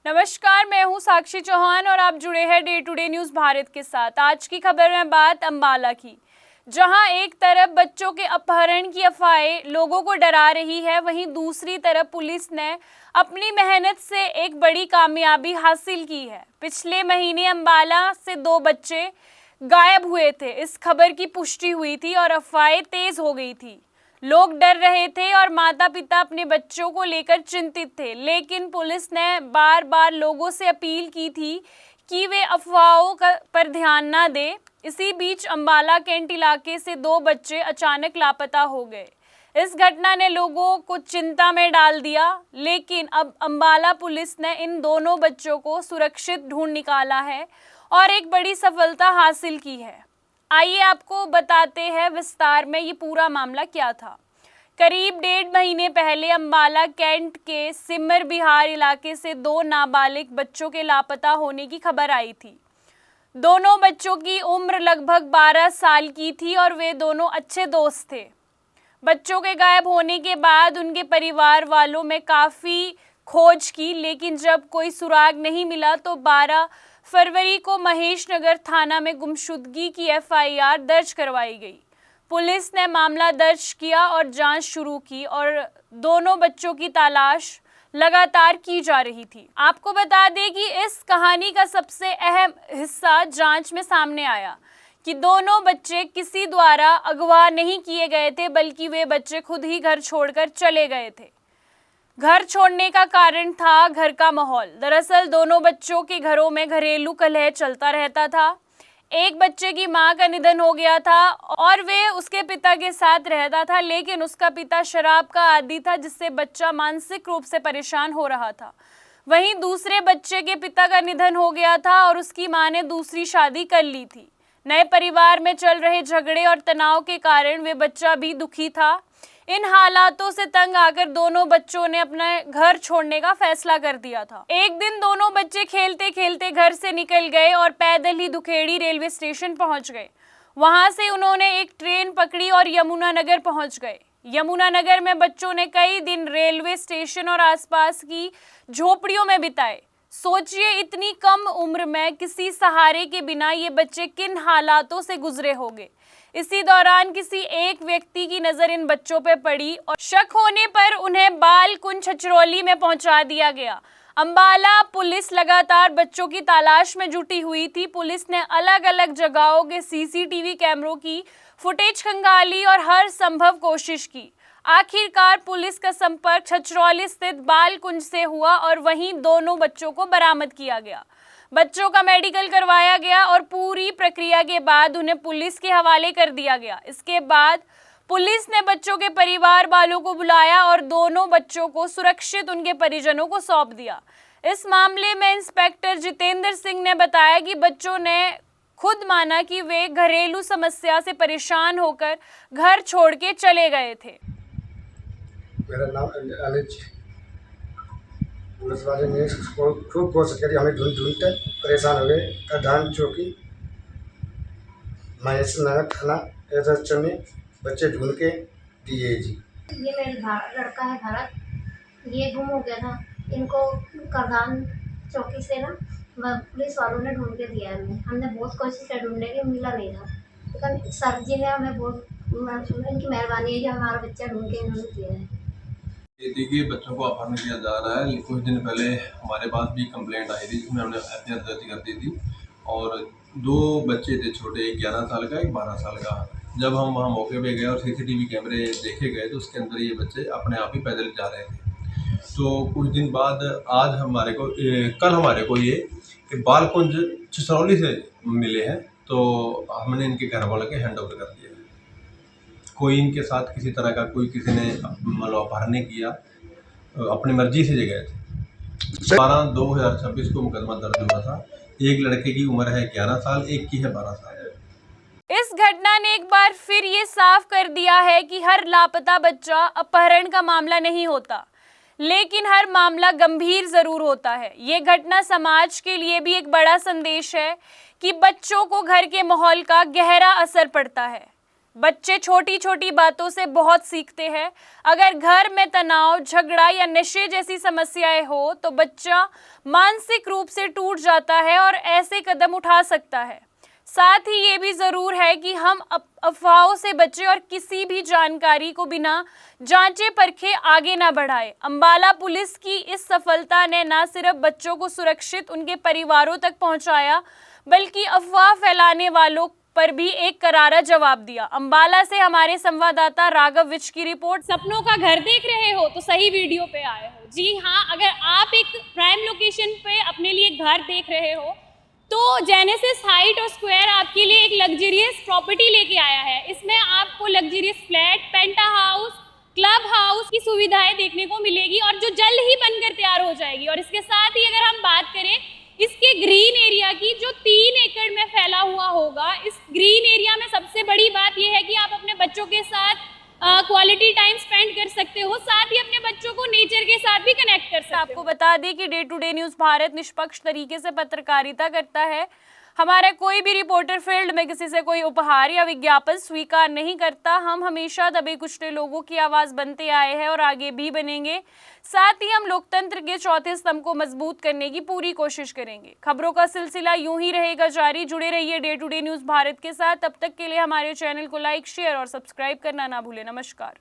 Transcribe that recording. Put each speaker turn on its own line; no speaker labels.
नमस्कार, मैं हूं साक्षी चौहान और आप जुड़े हैं day to day news Bharat के साथ। आज की खबर में बात अंबाला की, जहां एक तरफ बच्चों के अपहरण की अफवाहें लोगों को डरा रही है, वहीं दूसरी तरफ पुलिस ने अपनी मेहनत से एक बड़ी कामयाबी हासिल की है। पिछले महीने अंबाला से 2 बच्चे गायब हुए थे। इस खबर की पुष्टि हुई थी और अफवाहें तेज हो गई थी। लोग डर रहे थे और माता पिता अपने बच्चों को लेकर चिंतित थे, लेकिन पुलिस ने बार बार लोगों से अपील की थी कि वे अफवाहों पर ध्यान न दें। इसी बीच अंबाला कैंट इलाके से 2 बच्चे अचानक लापता हो गए। इस घटना ने लोगों को चिंता में डाल दिया, लेकिन अब अंबाला पुलिस ने इन दोनों बच्चों को सुरक्षित ढूंढ निकाला है और एक बड़ी सफलता हासिल की है। आइए आपको बताते हैं विस्तार में ये पूरा मामला क्या था। करीब 1.5 महीने पहले अंबाला कैंट के सिमर बिहार इलाके से 2 नाबालिग बच्चों के लापता होने की खबर आई थी। दोनों बच्चों की उम्र लगभग 12 साल की थी और वे दोनों अच्छे दोस्त थे। बच्चों के गायब होने के बाद उनके परिवार वालों में काफ़ी खोज की, लेकिन जब कोई सुराग नहीं मिला तो 12 फरवरी को महेश नगर थाना में गुमशुदगी की एफआईआर दर्ज करवाई गई। पुलिस ने मामला दर्ज किया और जांच शुरू की और दोनों बच्चों की तलाश लगातार की जा रही थी। आपको बता दें कि इस कहानी का सबसे अहम हिस्सा जांच में सामने आया कि दोनों बच्चे किसी द्वारा अगवा नहीं किए गए थे, बल्कि वे बच्चे खुद ही घर छोड़कर चले गए थे। घर छोड़ने का कारण था घर का माहौल। दरअसल दोनों बच्चों के घरों में घरेलू कलह चलता रहता था। एक बच्चे की मां का निधन हो गया था और वे उसके पिता के साथ रहता था, लेकिन उसका पिता शराब का आदी था, जिससे बच्चा मानसिक रूप से परेशान हो रहा था। वहीं दूसरे बच्चे के पिता का निधन हो गया था और उसकी मां ने दूसरी शादी कर ली थी। नए परिवार में चल रहे झगड़े और तनाव के कारण वे बच्चा भी दुखी था। इन हालातों से तंग आकर दोनों बच्चों ने अपना घर छोड़ने का फैसला कर दिया था। एक दिन दोनों बच्चे खेलते खेलते घर से निकल गए और पैदल ही दुखेड़ी रेलवे स्टेशन पहुंच गए। वहां से उन्होंने एक ट्रेन पकड़ी और यमुनानगर पहुंच गए। यमुनानगर में बच्चों ने कई दिन रेलवे स्टेशन और आसपास की झोपड़ियों में बिताए। सोचिए, इतनी कम उम्र में किसी सहारे के बिना ये बच्चे किन हालातों से गुजरे होंगे। इसी दौरान किसी एक व्यक्ति की नजर इन बच्चों पर पड़ी और शक होने पर उन्हें बालकुंज छछरौली में पहुंचा दिया गया। अंबाला पुलिस लगातार बच्चों की तलाश में जुटी हुई थी। पुलिस ने अलग अलग जगहों के सीसीटीवी कैमरों की फुटेज खंगाली और हर संभव कोशिश की। आखिरकार पुलिस का संपर्क छछरौली स्थित बालकुंज से हुआ और वहीं दोनों बच्चों को बरामद किया गया। बच्चों का मेडिकल करवाया गया और पूरी प्रक्रिया के बाद उन्हें पुलिस के हवाले कर दिया गया। इसके बाद पुलिस ने बच्चों के परिवार वालों को बुलाया और दोनों बच्चों को सुरक्षित उनके परिजनों को सौंप दिया। इस मामले में इंस्पेक्टर जितेंद्र सिंह ने बताया कि बच्चों ने खुद माना कि वे घरेलू समस्या से परेशान होकर घर छोड़ के चले गए थे।
मेरा नाम अनिल। पुलिस वाले ने खूब कोशिश करी, हमें ढूंढते परेशान हो गए। प्रधान चौकी महेश नगर थाना एसएचओ में बच्चे ढूंढ के दिए जी।
ये मेरा लड़का है भरत, ये गुम हो गया था। इनको प्रधान चौकी से ना पुलिस वालों ने ढूंढ के दिया है। हमने बहुत कोशिश की ढूंढने की, मिला नहीं था, लेकिन सर जी ने हमें बहुत, इनकी मेहरबानी है कि हमारा बच्चा ढूंढ के इन्होंने दिया है।
देखिए, बच्चों को अपहरण किया जा रहा है। कुछ दिन पहले हमारे पास भी कंप्लेंट आई थी, जिसमें हमने एफआईआर दर्ज कर दी थी और 2 बच्चे थे छोटे, एक 11 साल का, एक 12 साल का। जब हम वहाँ मौके पे गए और सीसीटीवी कैमरे देखे गए तो उसके अंदर ये बच्चे अपने आप ही पैदल जा रहे थे। तो कुछ दिन बाद आज हमारे को कल हमारे को ये कि बालकुंज छछरौली से मिले हैं, तो हमने इनके घर वालों के हैंड ओवर कर दिया। कोई इनके साथ किसी तरह का कोई किसी ने मतलब अपहरण नहीं किया, अपनी मर्जी से गए थे। 12/2026 को मुकदमा दर्ज हुआ था। एक लड़के की उम्र है 11 साल, एक की है 12 साल।
इस घटना ने एक बार फिर ये साफ कर दिया है कि हर लापता बच्चा अपहरण का मामला नहीं होता, लेकिन हर मामला गंभीर जरूर होता है। ये घटना समाज के लिए भी एक बड़ा संदेश है कि बच्चों को घर के माहौल का गहरा असर पड़ता है। बच्चे छोटी छोटी बातों से बहुत सीखते हैं। अगर घर में तनाव, झगड़ा या नशे जैसी समस्याएं हो तो बच्चा मानसिक रूप से टूट जाता है और ऐसे कदम उठा सकता है। साथ ही ये भी ज़रूर है कि हम अफवाहों से बचें और किसी भी जानकारी को बिना जांचे परखे आगे ना बढ़ाएं। अंबाला पुलिस की इस सफलता ने न सिर्फ बच्चों को सुरक्षित उनके परिवारों तक पहुंचाया, बल्कि अफवाह फैलाने वालों पर भी एक करारा जवाब दिया। अंबाला से हमारे संवाददाता राघव विज की रिपोर्ट।
सपनों का घर देख रहे हो तो सही वीडियो पे आए हो। जी हाँ, अगर आप एक प्राइम लोकेशन पे अपने लिए घर देख रहे हो तो जेनेसिस हाइट और स्क्वायर आपके लिए एक लग्जरियस प्रॉपर्टी लेके आया है। इसमें आपको लग्जरियस फ्लैट, पेंटा हाउस, क्लब हाउस की सुविधाएं देखने को मिलेगी और जो जल्द ही बनकर तैयार हो जाएगी। और इसके साथ ही अगर हम बात करें इसके ग्रीन एरिया की, जो 3 एकड़ में फैला हुआ होगा, इस ग्रीन एरिया में सबसे बड़ी बात यह है कि आप अपने बच्चों के साथ क्वालिटी टाइम स्पेंड कर सकते हो, साथ ही अपने बच्चों को नेचर के साथ भी कनेक्ट कर सकते हो।
आपको बता दें कि day to day news Bharat निष्पक्ष तरीके से पत्रकारिता करता है। हमारा कोई भी रिपोर्टर फील्ड में किसी से कोई उपहार या विज्ञापन स्वीकार नहीं करता। हम हमेशा दबे कुचले लोगों की आवाज़ बनते आए हैं और आगे भी बनेंगे। साथ ही हम लोकतंत्र के चौथे स्तंभ को मजबूत करने की पूरी कोशिश करेंगे। खबरों का सिलसिला यूं ही रहेगा जारी। जुड़े रहिए day to day news Bharat के साथ। तब तक के लिए हमारे चैनल को लाइक, शेयर और सब्सक्राइब करना ना भूलें। नमस्कार।